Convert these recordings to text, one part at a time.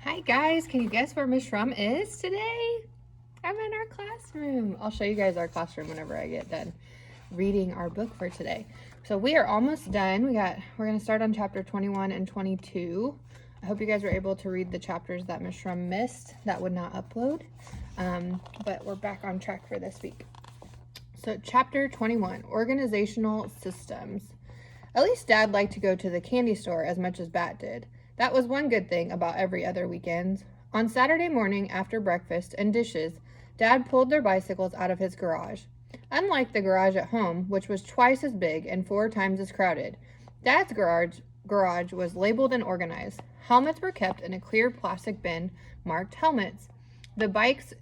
Hi guys, can you guess where Miss Shrum is today? I'm in our classroom. I'll show you guys our classroom whenever I get done reading our book for today. So we are almost done. We're gonna start on chapter 21 and 22. I hope you guys were able to read the chapters that Miss Shrum missed that would not upload. But we're back on track for this week. So chapter 21, organizational systems. At least Dad liked to go to the candy store as much as Bat did. That was one good thing about every other weekend. On Saturday morning after breakfast and dishes, Dad pulled their bicycles out of his garage. Unlike the garage at home, which was twice as big and 4 times as crowded, Dad's garage was labeled and organized. Helmets were kept in a clear plastic bin marked helmets. The bikes,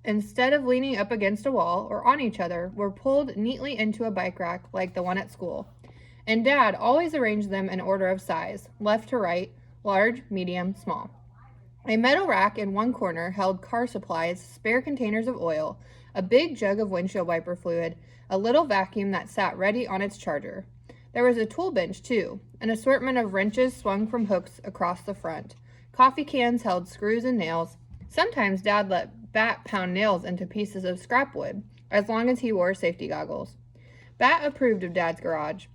instead of leaning up against a wall or on each other, were pulled neatly into a bike rack like the one at school. And Dad always arranged them in order of size, left to right, large, medium, small. A metal rack in one corner held car supplies, spare containers of oil, a big jug of windshield wiper fluid, a little vacuum that sat ready on its charger. There was a tool bench, too, an assortment of wrenches swung from hooks across the front. Coffee cans held screws and nails. Sometimes Dad let Bat pound nails into pieces of scrap wood, as long as he wore safety goggles. Bat approved of Dad's garage.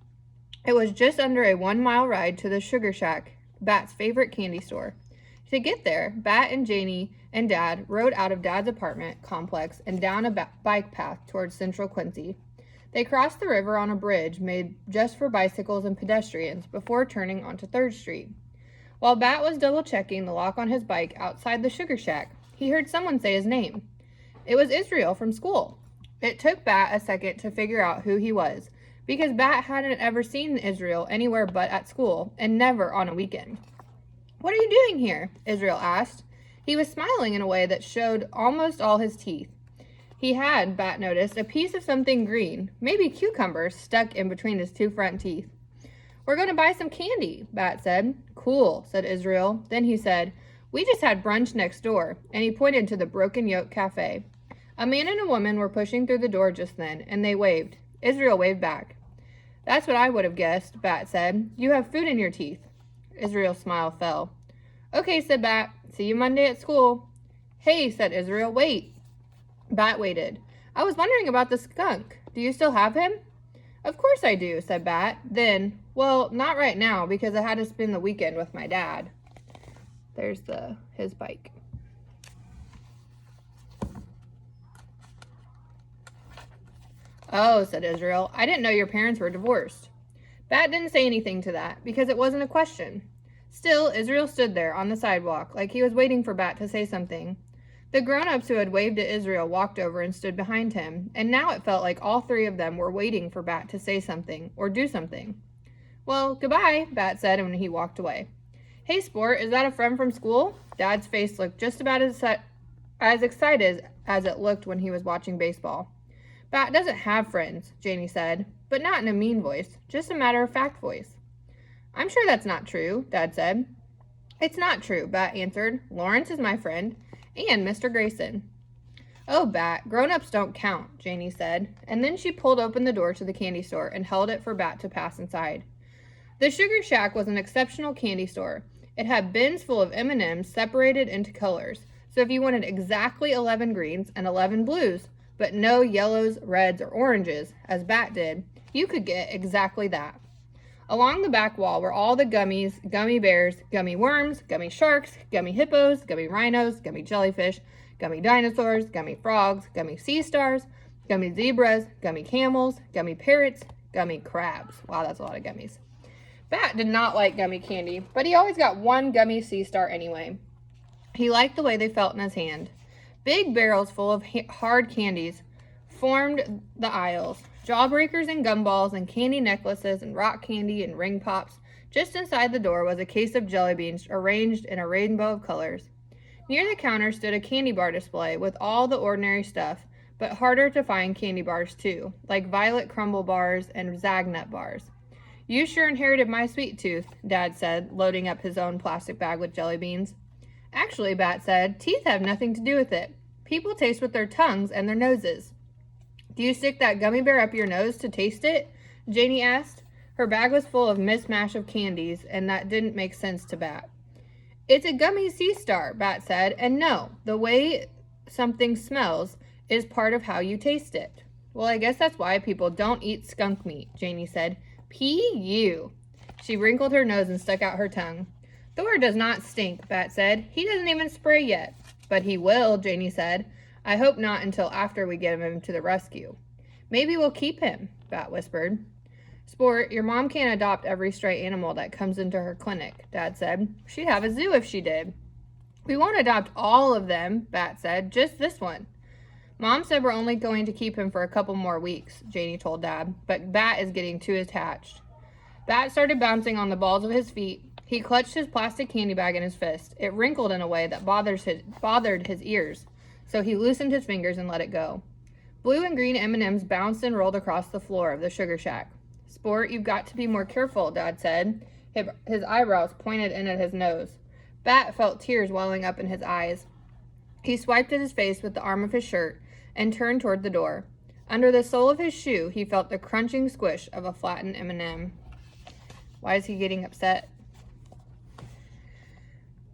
It was just under a 1-mile ride to the Sugar Shack, Bat's favorite candy store. To get there, Bat and Janie and Dad rode out of Dad's apartment complex and down a bike path towards Central Quincy. They crossed the river on a bridge made just for bicycles and pedestrians before turning onto 3rd Street. While Bat was double-checking the lock on his bike outside the Sugar Shack, he heard someone say his name. It was Israel from school. It took Bat a second to figure out who he was, because Bat hadn't ever seen Israel anywhere but at school, and never on a weekend. "What are you doing here?" Israel asked. He was smiling in a way that showed almost all his teeth. He had, Bat noticed, a piece of something green, maybe cucumbers, stuck in between his 2 front teeth. "We're going to buy some candy," Bat said. "Cool," said Israel. Then he said, "We just had brunch next door," and he pointed to the Broken Yoke Cafe. A man and a woman were pushing through the door just then, and they waved. Israel waved back. "That's what I would have guessed," Bat said. "You have food in your teeth." Israel's smile fell. "Okay," said Bat. "See you Monday at school." "Hey," said Israel. "Wait." Bat waited. "I was wondering about the skunk. Do you still have him?" "Of course I do," said Bat. Then, "Well, not right now because I had to spend the weekend with my dad." There's his bike. "Oh," said Israel. "I didn't know your parents were divorced." Bat didn't say anything to that, because it wasn't a question. Still, Israel stood there on the sidewalk, like he was waiting for Bat to say something. The grown-ups who had waved at Israel walked over and stood behind him, and now it felt like all 3 of them were waiting for Bat to say something, or do something. "Well, goodbye," Bat said when he walked away. "Hey, Sport, is that a friend from school?" Dad's face looked just about as excited as it looked when he was watching baseball. "Bat doesn't have friends," Janie said, but not in a mean voice, just a matter-of-fact voice. "I'm sure that's not true," Dad said. "It's not true," Bat answered. "Lawrence is my friend, and Mr. Grayson." "Oh, Bat, grown-ups don't count," Janie said, and then she pulled open the door to the candy store and held it for Bat to pass inside. The Sugar Shack was an exceptional candy store. It had bins full of M&Ms separated into colors, so if you wanted exactly 11 greens and 11 blues, but no yellows, reds, or oranges, as Bat did, you could get exactly that. Along the back wall were all the gummies, gummy bears, gummy worms, gummy sharks, gummy hippos, gummy rhinos, gummy jellyfish, gummy dinosaurs, gummy frogs, gummy sea stars, gummy zebras, gummy camels, gummy parrots, gummy crabs. Wow, that's a lot of gummies. Bat did not like gummy candy, but he always got one gummy sea star anyway. He liked the way they felt in his hand. Big barrels full of hard candies formed the aisles. Jawbreakers and gumballs and candy necklaces and rock candy and ring pops. Just inside the door was a case of jelly beans arranged in a rainbow of colors. Near the counter stood a candy bar display with all the ordinary stuff, but harder to find candy bars too, like Violet Crumble bars and Zagnut bars. "You sure inherited my sweet tooth," Dad said, loading up his own plastic bag with jelly beans. "Actually," Bat said, "teeth have nothing to do with it. People taste with their tongues and their noses." "Do you stick that gummy bear up your nose to taste it?" Janie asked. Her bag was full of mishmash of candies, and that didn't make sense to Bat. It's a gummy sea star, Bat said, and no, the way something smells is part of how you taste it. Well, I guess that's why people don't eat skunk meat, Janie said. P.U. She wrinkled her nose and stuck out her tongue. Thor does not stink, Bat said. He doesn't even spray yet. But he will, Janie said. I hope not until after we get him to the rescue. Maybe we'll keep him, Bat whispered. Sport, your mom can't adopt every stray animal that comes into her clinic, Dad said. She'd have a zoo if she did. We won't adopt all of them, Bat said, just this one. Mom said we're only going to keep him for a couple more weeks, Janie told Dad, but Bat is getting too attached. Bat started bouncing on the balls of his feet. He clutched his plastic candy bag in his fist. It wrinkled in a way that bothered his ears, so he loosened his fingers and let it go. Blue and green M&Ms bounced and rolled across the floor of the sugar shack. Sport, you've got to be more careful, Dad said. His eyebrows pointed in at his nose. Bat felt tears welling up in his eyes. He swiped at his face with the arm of his shirt and turned toward the door. Under the sole of his shoe, he felt the crunching squish of a flattened M&M. Why is he getting upset?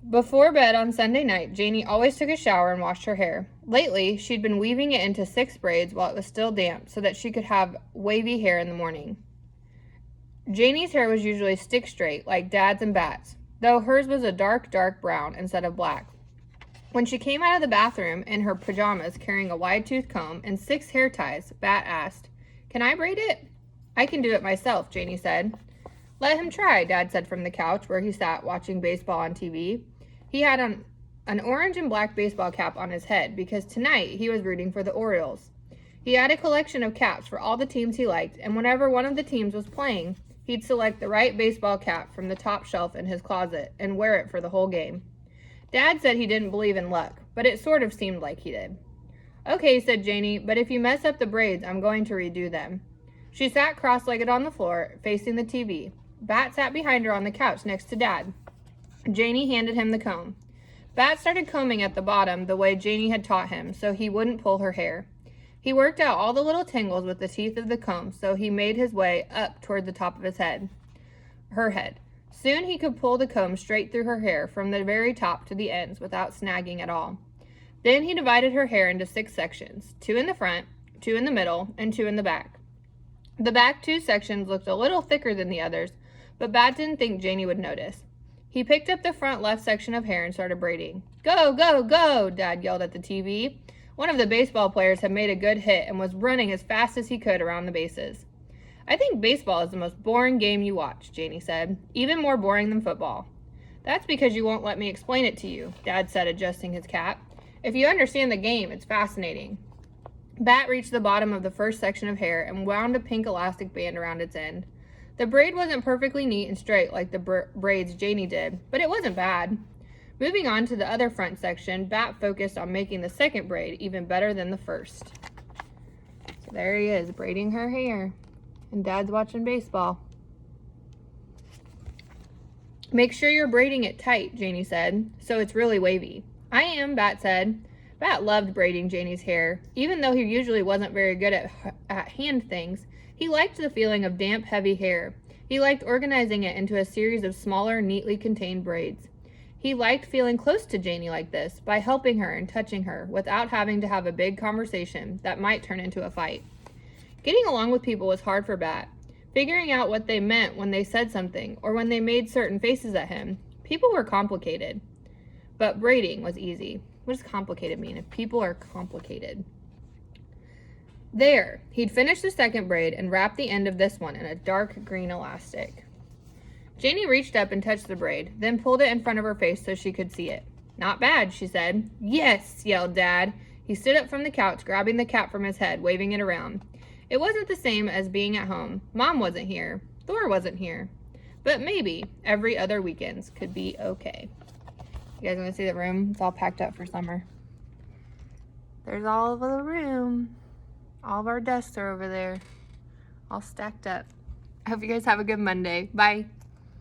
Before bed on Sunday night, Janie always took a shower and washed her hair. Lately, she'd been weaving it into 6 braids while it was still damp so that she could have wavy hair in the morning. Janie's hair was usually stick straight, like Dad's and Bat's, though hers was a dark, dark brown instead of black. When she came out of the bathroom in her pajamas carrying a wide-toothed comb and 6 hair ties, Bat asked, "Can I braid it?" "I can do it myself," Janie said. "Let him try," Dad said from the couch where he sat watching baseball on TV. He had an orange and black baseball cap on his head because tonight he was rooting for the Orioles. He had a collection of caps for all the teams he liked, and whenever one of the teams was playing, he'd select the right baseball cap from the top shelf in his closet and wear it for the whole game. Dad said he didn't believe in luck, but it sort of seemed like he did. "Okay," said Janie, "but if you mess up the braids, I'm going to redo them." She sat cross-legged on the floor, facing the TV. Bat sat behind her on the couch next to Dad. Janie handed him the comb. Bat started combing at the bottom the way Janie had taught him, so he wouldn't pull her hair. He worked out all the little tangles with the teeth of the comb, so he made his way up toward the top of her head. Soon he could pull the comb straight through her hair from the very top to the ends without snagging at all. Then he divided her hair into 6 sections, 2 in the front, 2 in the middle, and 2 in the back. The back 2 sections looked a little thicker than the others, but Bat didn't think Janie would notice. He picked up the front left section of hair and started braiding. "Go, go, go!" Dad yelled at the TV. One of the baseball players had made a good hit and was running as fast as he could around the bases. "I think baseball is the most boring game you watch," Janie said. "Even more boring than football." "That's because you won't let me explain it to you," Dad said, adjusting his cap. "If you understand the game, it's fascinating." Bat reached the bottom of the first section of hair and wound a pink elastic band around its end. The braid wasn't perfectly neat and straight like the braids Janie did, but it wasn't bad. Moving on to the other front section, Bat focused on making the second braid even better than the first. So there he is, braiding her hair. And Dad's watching baseball. "Make sure you're braiding it tight," Janie said, "so it's really wavy." "I am," Bat said. Bat loved braiding Janie's hair. Even though he usually wasn't very good at hand things, he liked the feeling of damp, heavy hair. He liked organizing it into a series of smaller, neatly contained braids. He liked feeling close to Janie like this, by helping her and touching her, without having to have a big conversation that might turn into a fight. Getting along with people was hard for Bat. Figuring out what they meant when they said something, or when they made certain faces at him. People were complicated. But braiding was easy. What does complicated mean if people are complicated? There, he'd finished the second braid and wrapped the end of this one in a dark green elastic. Janie reached up and touched the braid, then pulled it in front of her face so she could see it. "Not bad," she said. "Yes," yelled Dad. He stood up from the couch, grabbing the cap from his head, waving it around. It wasn't the same as being at home. Mom wasn't here. Thor wasn't here. But maybe every other weekends could be okay. You guys want to see the room? It's all packed up for summer. There's all of the room. All of our desks are over there, all stacked up. I hope you guys have a good Monday. Bye.